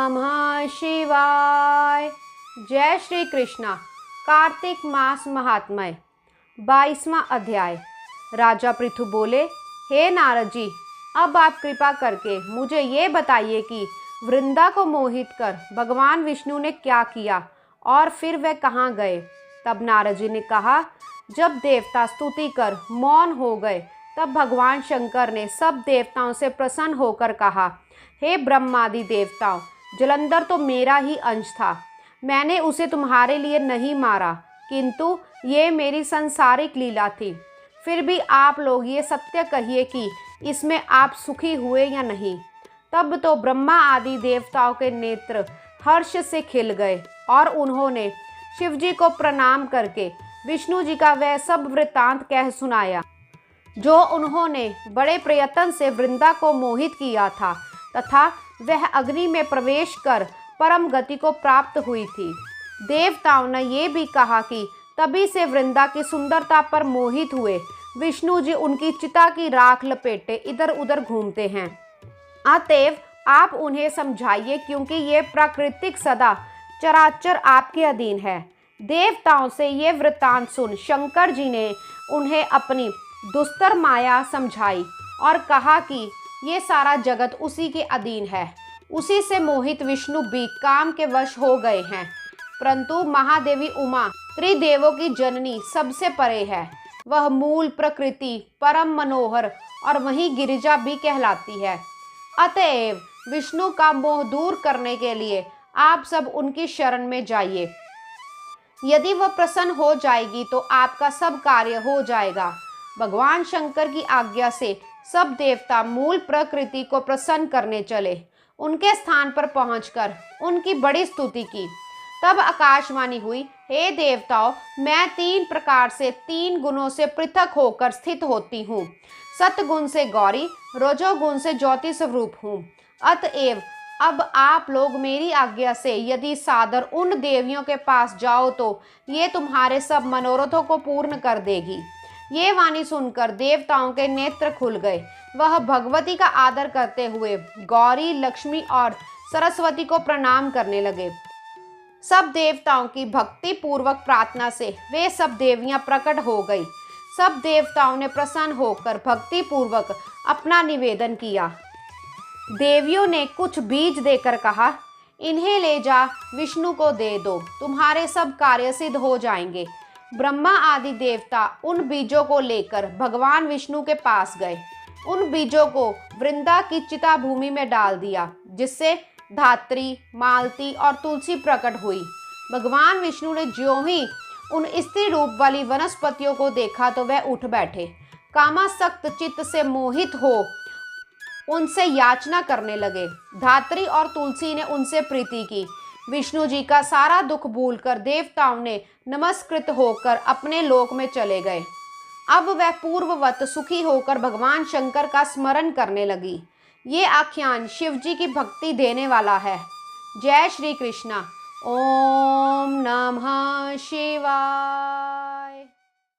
नमः शिवाय। जय श्री कृष्णा। कार्तिक मास महात्म्य 22वां अध्याय। राजा पृथु बोले, हे नारद जी, अब आप कृपा करके मुझे ये बताइए कि वृंदा को मोहित कर भगवान विष्णु ने क्या किया और फिर वह कहाँ गए। तब नारद जी ने कहा, जब देवता स्तुति कर मौन हो गए तब भगवान शंकर ने सब देवताओं से प्रसन्न होकर कहा, हे ब्रह्मादि देवताओं, जलंधर तो मेरा ही अंश था। मैंने उसे तुम्हारे लिए नहीं मारा, किंतु ये मेरी संसारिक लीला थी। फिर भी आप लोग ये सत्य कहिए कि इसमें आप सुखी हुए या नहीं। तब तो ब्रह्मा आदि देवताओं के नेत्र हर्ष से खिल गए और उन्होंने शिव जी को प्रणाम करके विष्णु जी का वह सब वृत्तांत कह सुनाया जो उन्होंने बड़े प्रयत्न से वृंदा को मोहित किया था तथा वह अग्नि में प्रवेश कर परम गति को प्राप्त हुई थी। देवताओं ने ये भी कहा कि तभी से वृंदा की सुंदरता पर मोहित हुए विष्णु जी उनकी चिता की राख लपेटे इधर उधर घूमते हैं। अतएव आप उन्हें समझाइए, क्योंकि ये प्राकृतिक सदा चराचर आपके अधीन है। देवताओं से ये वृत्तांत सुन शंकर जी ने उन्हें अपनी दुस्तर माया समझाई और कहा कि ये सारा जगत उसी के अधीन है। उसी से मोहित विष्णु भी काम के वश हो गए हैं, परंतु महादेवी उमा त्रिदेवों की जननी सबसे परे है। वह मूल प्रकृति परम मनोहर और वहीं गिरिजा भी कहलाती है। अतएव विष्णु का मोह दूर करने के लिए आप सब उनकी शरण में जाइए। यदि वह प्रसन्न हो जाएगी तो आपका सब कार्य हो जाएगा। भगवान शंकर की आज्ञा से सब देवता मूल प्रकृति को प्रसन्न करने चले। उनके स्थान पर पहुंचकर उनकी बड़ी स्तुति की। तब आकाशवाणी हुई, हे देवताओं, मैं 3 प्रकार से 3 गुणों से पृथक होकर स्थित होती हूँ। सतगुण से गौरी, रजोगुण से ज्योति स्वरूप हूँ। अतएव अब आप लोग मेरी आज्ञा से यदि सादर उन देवियों के पास जाओ तो ये तुम्हारे सब मनोरथों को पूर्ण कर देगी। ये वाणी सुनकर देवताओं के नेत्र खुल गए। वह भगवती का आदर करते हुए गौरी, लक्ष्मी और सरस्वती को प्रणाम करने लगे। सब देवताओं की भक्ति पूर्वक प्रार्थना से वे सब देवियां प्रकट हो गई। सब देवताओं ने प्रसन्न होकर भक्ति पूर्वक अपना निवेदन किया। देवियों ने कुछ बीज देकर कहा, इन्हें ले जा विष्णु को दे दो, तुम्हारे सब कार्य सिद्ध हो जाएंगे। ब्रह्मा आदि देवता उन बीजों को लेकर भगवान विष्णु के पास गए। उन बीजों को वृंदा की चिता भूमि में डाल दिया, जिससे धात्री, मालती और तुलसी प्रकट हुई। भगवान विष्णु ने ज्यों ही उन स्त्री रूप वाली वनस्पतियों को देखा तो वह उठ बैठे। कामासक्त चित्त से मोहित हो उनसे याचना करने लगे। धात्री और तुलसी ने उनसे प्रीति की। विष्णु जी का सारा दुख भूलकर देवताओं ने नमस्कृत होकर अपने लोक में चले गए। अब वह पूर्ववत सुखी होकर भगवान शंकर का स्मरण करने लगी। ये आख्यान शिव जी की भक्ति देने वाला है। जय श्री कृष्णा। ओम नमः शिवाय।